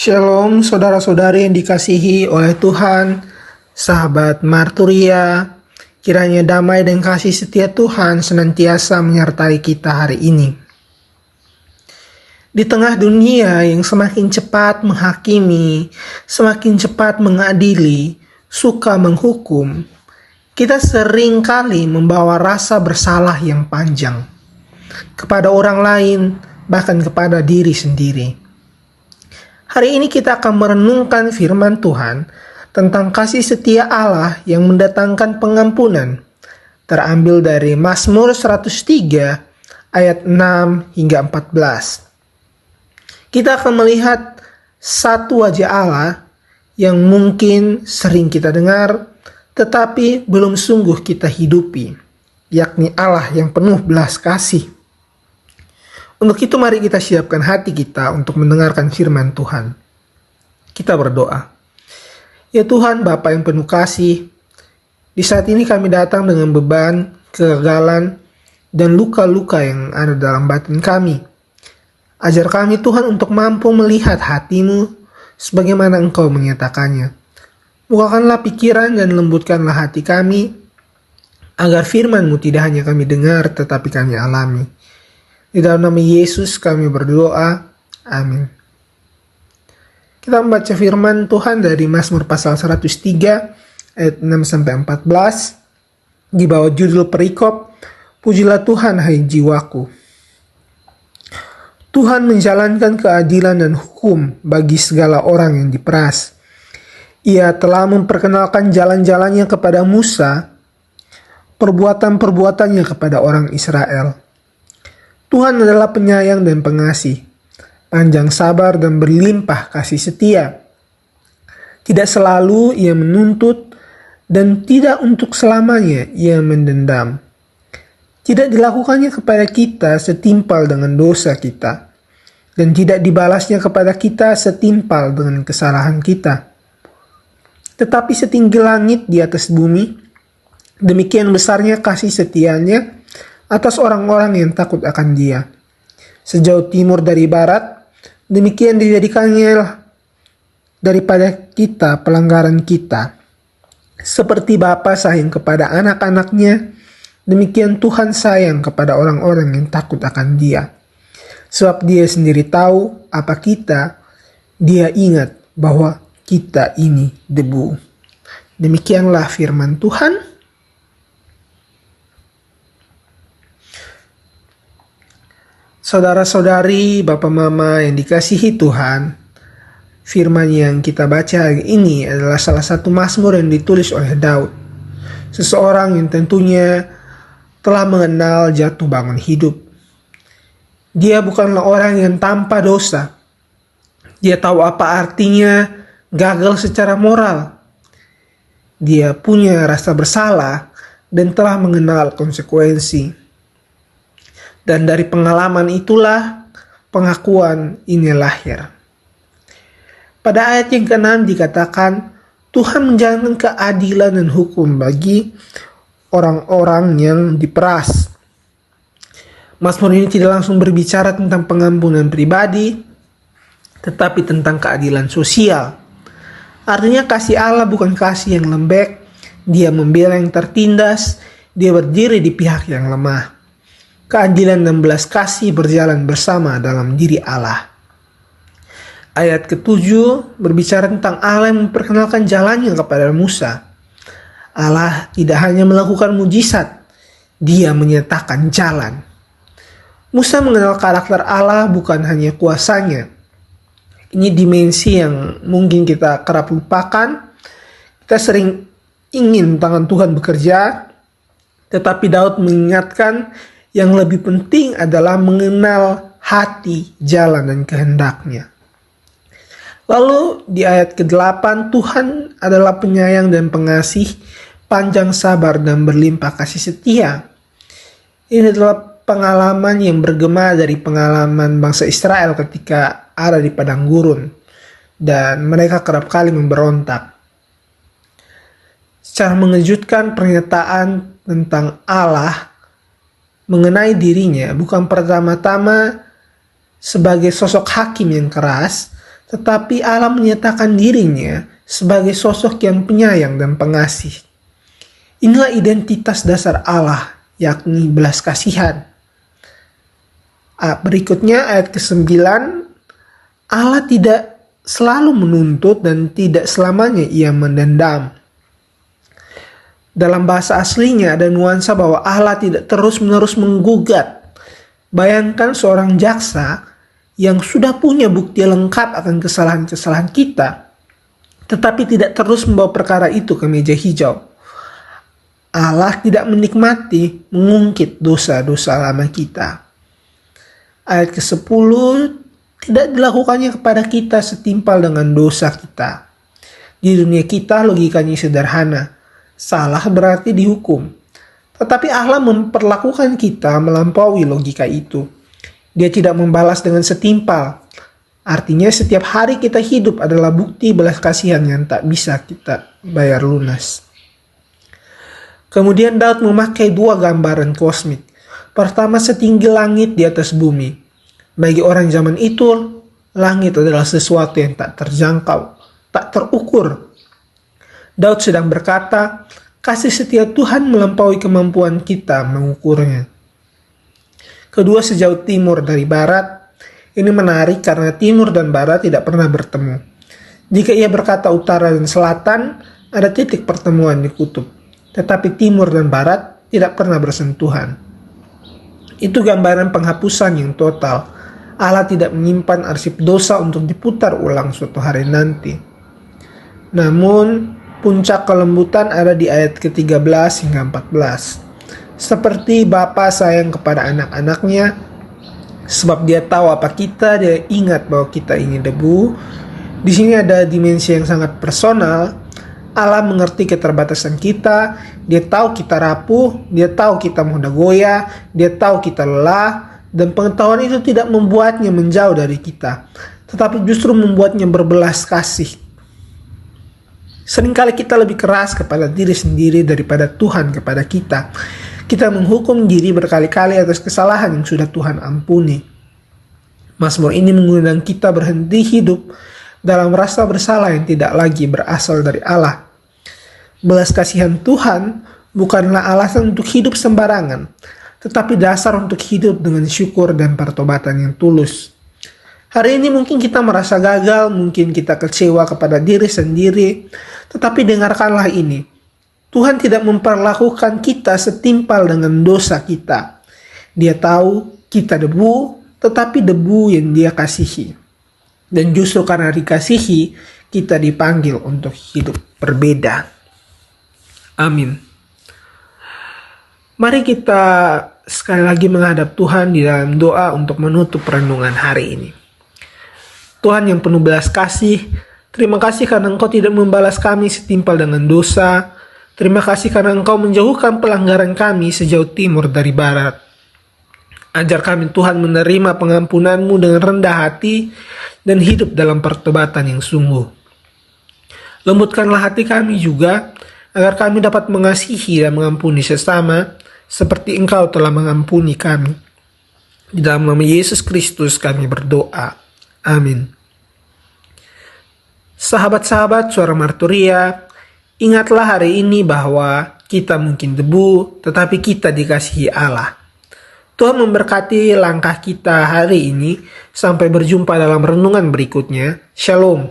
Shalom saudara-saudari yang dikasihi oleh Tuhan, sahabat Marturia, kiranya damai dan kasih setia Tuhan senantiasa menyertai kita hari ini. Di tengah dunia yang semakin cepat menghakimi, semakin cepat mengadili, suka menghukum, kita sering kali membawa rasa bersalah yang panjang kepada orang lain, bahkan kepada diri sendiri. Hari ini kita akan merenungkan firman Tuhan tentang kasih setia Allah yang mendatangkan pengampunan. Terambil dari Mazmur 103 ayat 6 hingga 14. Kita akan melihat satu wajah Allah yang mungkin sering kita dengar tetapi belum sungguh kita hidupi, yakni Allah yang penuh belas kasih. Untuk itu mari kita siapkan hati kita untuk mendengarkan firman Tuhan. Kita berdoa. Ya Tuhan, Bapa yang penuh kasih, di saat ini kami datang dengan beban, kegagalan, dan luka-luka yang ada dalam batin kami. Ajar kami Tuhan untuk mampu melihat hati-Mu sebagaimana Engkau menyatakannya. Bukakanlah pikiran dan lembutkanlah hati kami, agar firman-Mu tidak hanya kami dengar tetapi kami alami. Di dalam nama Yesus kami berdoa. Amin. Kita membaca firman Tuhan dari Mazmur pasal 103 ayat 6-14 di bawah judul perikop, Pujilah Tuhan hai jiwaku. Tuhan menjalankan keadilan dan hukum bagi segala orang yang diperas. Ia telah memperkenalkan jalan-jalannya kepada Musa, perbuatan-perbuatannya kepada orang Israel. Tuhan adalah penyayang dan pengasih, panjang sabar dan berlimpah kasih setia. Tidak selalu ia menuntut dan tidak untuk selamanya ia mendendam. Tidak dilakukannya kepada kita setimpal dengan dosa kita, dan tidak dibalasnya kepada kita setimpal dengan kesalahan kita. Tetapi setinggi langit di atas bumi, demikian besarnya kasih setianya atas orang-orang yang takut akan Dia. Sejauh timur dari barat, demikian dijadikannya daripada kita pelanggaran kita. Seperti Bapa sayang kepada anak-anaknya, demikian Tuhan sayang kepada orang-orang yang takut akan Dia. Sebab Dia sendiri tahu apa kita, Dia ingat bahwa kita ini debu. Demikianlah firman Tuhan. Saudara-saudari, Bapak Mama yang dikasihi Tuhan, firman yang kita baca hari ini adalah salah satu mazmur yang ditulis oleh Daud. Seseorang yang tentunya telah mengenal jatuh bangun hidup. Dia bukanlah orang yang tanpa dosa. Dia tahu apa artinya gagal secara moral. Dia punya rasa bersalah dan telah mengenal konsekuensi. Dan dari pengalaman itulah pengakuan ini lahir. Pada ayat yang ke-6 dikatakan, Tuhan menjalankan keadilan dan hukum bagi orang-orang yang diperas. Mazmur ini tidak langsung berbicara tentang pengampunan pribadi, tetapi tentang keadilan sosial. Artinya kasih Allah bukan kasih yang lembek, Dia membela yang tertindas, Dia berdiri di pihak yang lemah. Keadilan dan belas kasih berjalan bersama dalam diri Allah. Ayat ke-7 berbicara tentang Allah yang memperkenalkan jalannya kepada Musa. Allah tidak hanya melakukan mujizat, Dia menyatakan jalan. Musa mengenal karakter Allah bukan hanya kuasanya. Ini dimensi yang mungkin kita kerap lupakan. Kita sering ingin tangan Tuhan bekerja, tetapi Daud mengingatkan yang lebih penting adalah mengenal hati, jalan, dan kehendaknya. Lalu di ayat ke-8, Tuhan adalah penyayang dan pengasih, panjang sabar dan berlimpah kasih setia. Ini adalah pengalaman yang bergema dari pengalaman bangsa Israel ketika ada di padang gurun. Dan mereka kerap kali memberontak. Secara mengejutkan, pernyataan tentang Allah mengenai dirinya bukan pertama-tama sebagai sosok hakim yang keras, tetapi Allah menyatakan dirinya sebagai sosok yang penyayang dan pengasih. Inilah identitas dasar Allah, yakni belas kasihan. Berikutnya ayat ke-9, Allah tidak selalu menuntut dan tidak selamanya ia mendendam. Dalam bahasa aslinya ada nuansa bahwa Allah tidak terus-menerus menggugat. Bayangkan seorang jaksa yang sudah punya bukti lengkap akan kesalahan-kesalahan kita, tetapi tidak terus membawa perkara itu ke meja hijau. Allah tidak menikmati mengungkit dosa-dosa lama kita. Ayat ke-10, tidak dilakukannya kepada kita setimpal dengan dosa kita. Di dunia kita logikanya sederhana. Salah berarti dihukum. Tetapi Allah memperlakukan kita melampaui logika itu. Dia tidak membalas dengan setimpal. Artinya setiap hari kita hidup adalah bukti belas kasihan yang tak bisa kita bayar lunas. Kemudian Daud memakai dua gambaran kosmik. Pertama, setinggi langit di atas bumi. Bagi orang zaman itu, langit adalah sesuatu yang tak terjangkau, tak terukur. Daud sedang berkata, kasih setia Tuhan melampaui kemampuan kita mengukurnya. Kedua, sejauh timur dari barat. Ini menarik karena timur dan barat tidak pernah bertemu. Jika ia berkata utara dan selatan, ada titik pertemuan di kutub. Tetapi timur dan barat tidak pernah bersentuhan. Itu gambaran penghapusan yang total. Allah tidak menyimpan arsip dosa untuk diputar ulang suatu hari nanti. Namun, puncak kelembutan ada di ayat ke-13 hingga 14. Seperti bapa sayang kepada anak-anaknya, sebab dia tahu apa kita, dia ingat bahwa kita ini debu. Di sini ada dimensi yang sangat personal. Allah mengerti keterbatasan kita, dia tahu kita rapuh, dia tahu kita mudah goyah, dia tahu kita lelah, dan pengetahuan itu tidak membuatnya menjauh dari kita, tetapi justru membuatnya berbelas kasih. Seringkali kita lebih keras kepada diri sendiri daripada Tuhan kepada kita. Kita menghukum diri berkali-kali atas kesalahan yang sudah Tuhan ampuni. Mazmur ini mengundang kita berhenti hidup dalam rasa bersalah yang tidak lagi berasal dari Allah. Belas kasihan Tuhan bukanlah alasan untuk hidup sembarangan, tetapi dasar untuk hidup dengan syukur dan pertobatan yang tulus. Hari ini mungkin kita merasa gagal, mungkin kita kecewa kepada diri sendiri, tetapi dengarkanlah ini. Tuhan tidak memperlakukan kita setimpal dengan dosa kita. Dia tahu kita debu, tetapi debu yang Dia kasihi. Dan justru karena dikasihi, kita dipanggil untuk hidup berbeda. Amin. Mari kita sekali lagi menghadap Tuhan di dalam doa untuk menutup renungan hari ini. Tuhan yang penuh belas kasih, terima kasih karena Engkau tidak membalas kami setimpal dengan dosa. Terima kasih karena Engkau menjauhkan pelanggaran kami sejauh timur dari barat. Ajar kami Tuhan menerima pengampunan-Mu dengan rendah hati dan hidup dalam pertobatan yang sungguh. Lembutkanlah hati kami juga, agar kami dapat mengasihi dan mengampuni sesama, seperti Engkau telah mengampuni kami. Di dalam nama Yesus Kristus kami berdoa. Amin. Sahabat-sahabat Suara Marturia, ingatlah hari ini bahwa kita mungkin debu, tetapi kita dikasihi Allah. Tuhan memberkati langkah kita hari ini. Sampai berjumpa dalam renungan berikutnya. Shalom.